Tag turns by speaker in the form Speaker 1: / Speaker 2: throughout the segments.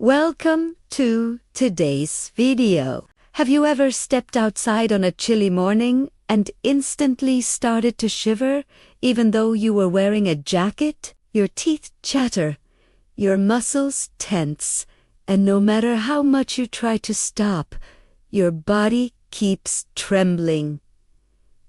Speaker 1: Welcome to today's video. Have you ever stepped outside on a chilly morning and instantly started to shiver even though you were wearing a jacket? Your teeth chatter, your muscles tense, and no matter how much you try to stop, your body keeps trembling.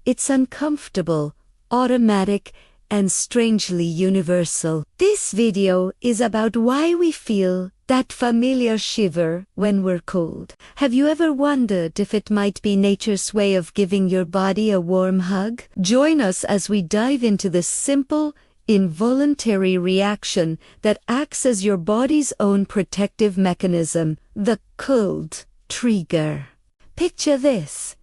Speaker 1: It's uncomfortable, automatic, and strangely universal. This video is about why we feel that familiar shiver when we're cold. Have you ever wondered if it might be nature's way of giving your body a warm hug? Join us as we dive into this simple, involuntary reaction that acts as your body's own protective mechanism, the cold trigger. Picture this.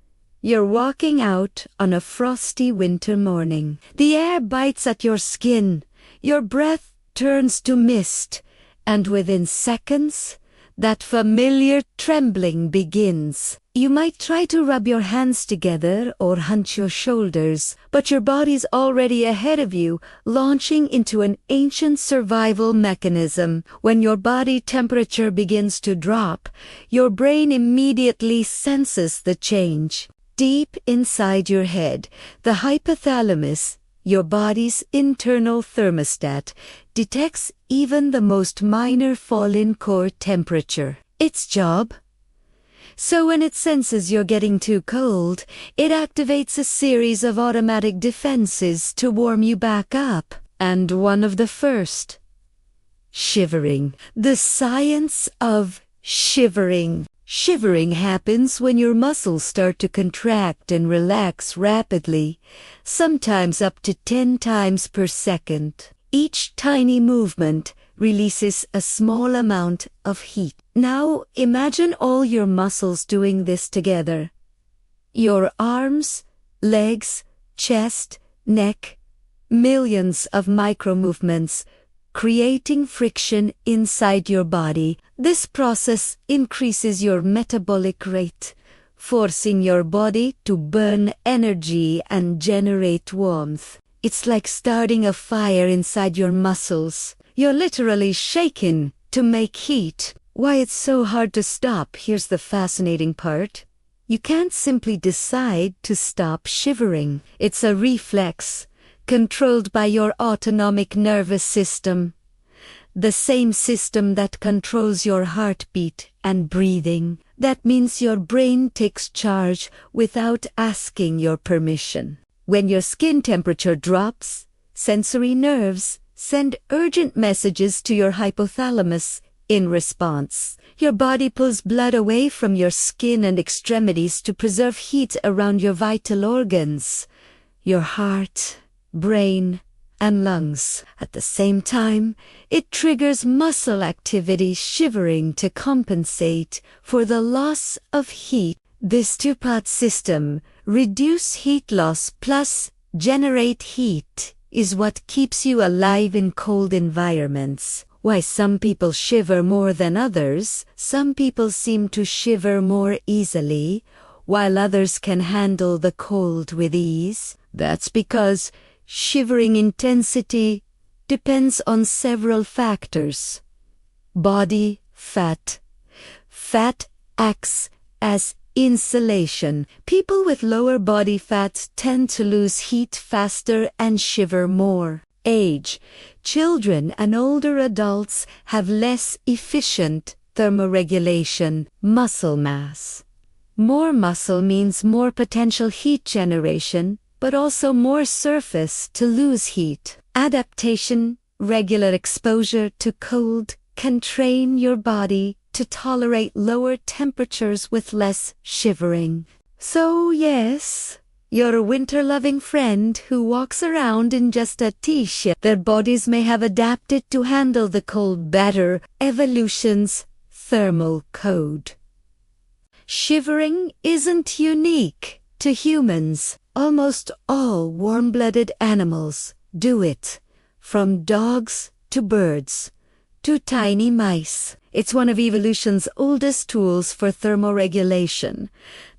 Speaker 1: You're walking out on a frosty winter morning. The air bites at your skin, your breath turns to mist, and within seconds, that familiar trembling begins. You might try to rub your hands together or hunch your shoulders, but your body's already ahead of you, launching into an ancient survival mechanism. When your body temperature begins to drop, your brain immediately senses the change. Deep inside your head, the hypothalamus, your body's internal thermostat, detects even the most minor fall in core temperature. Its job? So when it senses you're getting too cold, it activates a series of automatic defenses to warm you back up. And one of the first, shivering. The science of shivering. Shivering happens when your muscles start to contract and relax rapidly, sometimes up to 10 times per second. Each tiny movement releases a small amount of heat. Now imagine all your muscles doing this together. Your arms, legs, chest, neck, millions of micro movements, creating friction inside your body. This process increases your metabolic rate, forcing your body to burn energy and generate warmth. It's like starting a fire inside your muscles. You're literally shaking to make heat. Why it's so hard to stop? Here's the fascinating part. You can't simply decide to stop shivering. It's a reflex, controlled by your autonomic nervous system. The same system that controls your heartbeat and breathing. That means your brain takes charge without asking your permission. When your skin temperature drops, sensory nerves send urgent messages to your hypothalamus. In response, your body pulls blood away from your skin and extremities to preserve heat around your vital organs, your heart, brain, and lungs. At the same time, it triggers muscle activity, shivering, to compensate for the loss of heat. This two-part system, reduce heat loss plus generate heat, is what keeps you alive in cold environments. Why some people shiver more than others? Some people seem to shiver more easily, while others can handle the cold with ease. That's because shivering intensity depends on several factors. Body fat. Fat acts as insulation. People with lower body fat tend to lose heat faster and shiver more. Age. Children and older adults have less efficient thermoregulation. Muscle mass. More muscle means more potential heat generation, but also more surface to lose heat. Adaptation. Regular exposure to cold can train your body to tolerate lower temperatures with less shivering. So yes, you're a winter-loving friend who walks around in just a t-shirt. Their bodies may have adapted to handle the cold better. Evolution's thermal code. Shivering isn't unique to humans. Almost all warm-blooded animals do it, from dogs to birds to tiny mice. It's one of evolution's oldest tools for thermoregulation,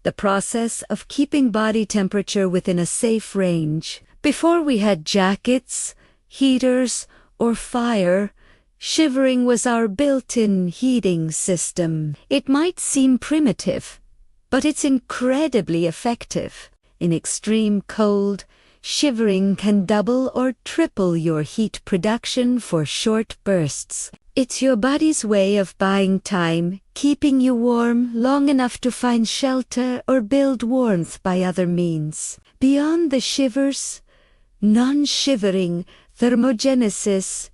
Speaker 1: the process of keeping body temperature within a safe range. Before we had jackets, heaters, or fire, Shivering was our built-in heating system. It might seem primitive, but it's incredibly effective. In extreme cold, shivering can double or triple your heat production for short bursts. It's your body's way of buying time, keeping you warm long enough to find shelter or build warmth by other means. Beyond the shivers, non-shivering thermogenesis.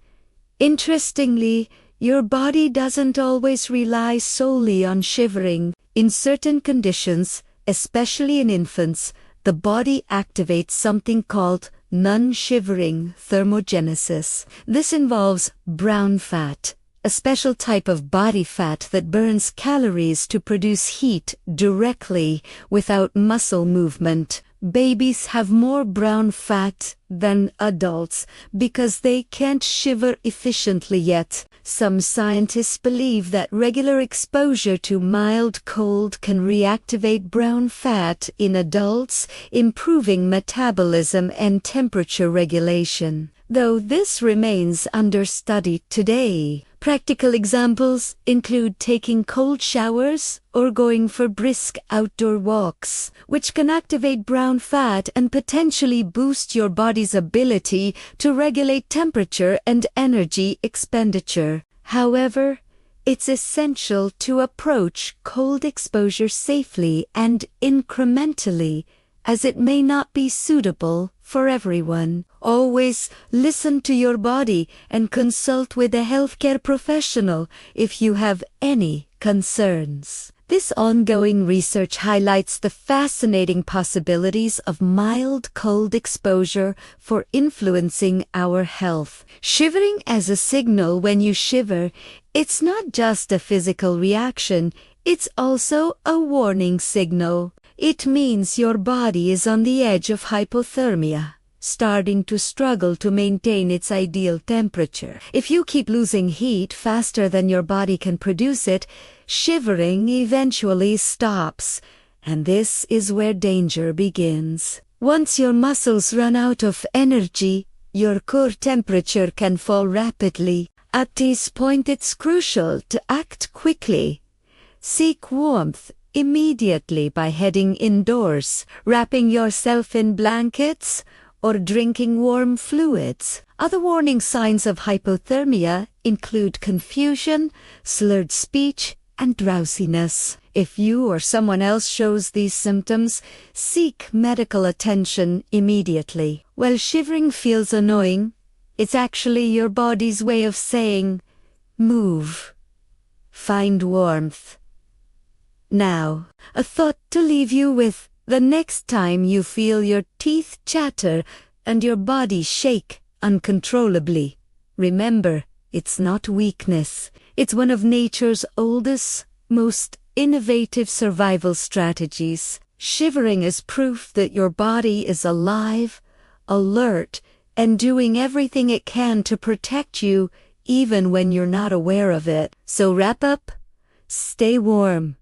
Speaker 1: Interestingly, your body doesn't always rely solely on shivering. In certain conditions, especially in infants, the body activates something called non-shivering thermogenesis. This involves brown fat, a special type of body fat that burns calories to produce heat directly without muscle movement. Babies have more brown fat than adults because they can't shiver efficiently yet. Some scientists believe that regular exposure to mild cold can reactivate brown fat in adults, improving metabolism and temperature regulation. Though this remains under study today. Practical examples include taking cold showers or going for brisk outdoor walks, which can activate brown fat and potentially boost your body's ability to regulate temperature and energy expenditure. However, it's essential to approach cold exposure safely and incrementally, as it may not be suitable for everyone. Always listen to your body and consult with a healthcare professional if you have any concerns. This ongoing research highlights the fascinating possibilities of mild cold exposure for influencing our health. Shivering as a signal. When you shiver, it's not just a physical reaction, it's also a warning signal. It means your body is on the edge of hypothermia, starting to struggle to maintain its ideal temperature. If you keep losing heat faster than your body can produce it, shivering eventually stops, and this is where danger begins. Once your muscles run out of energy, your core temperature can fall rapidly. At this point, it's crucial to act quickly. Seek warmth immediately by heading indoors, wrapping yourself in blankets, or drinking warm fluids. Other warning signs of hypothermia include confusion, slurred speech, and drowsiness. If you or someone else shows these symptoms, seek medical attention immediately. While shivering feels annoying, it's actually your body's way of saying, move, find warmth. Now, a thought to leave you with. The next time you feel your teeth chatter and your body shake uncontrollably, remember, it's not weakness. It's one of nature's oldest, most innovative survival strategies. Shivering is proof that your body is alive, alert, and doing everything it can to protect you, even when you're not aware of it. So wrap up, stay warm,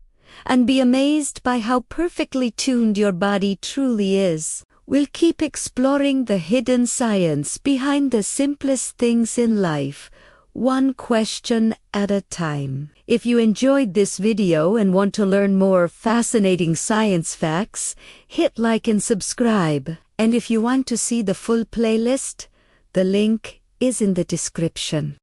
Speaker 1: and be amazed by how perfectly tuned your body truly is. We'll keep exploring the hidden science behind the simplest things in life, one question at a time. If you enjoyed this video and want to learn more fascinating science facts, hit like and subscribe. And if you want to see the full playlist, the link is in the description.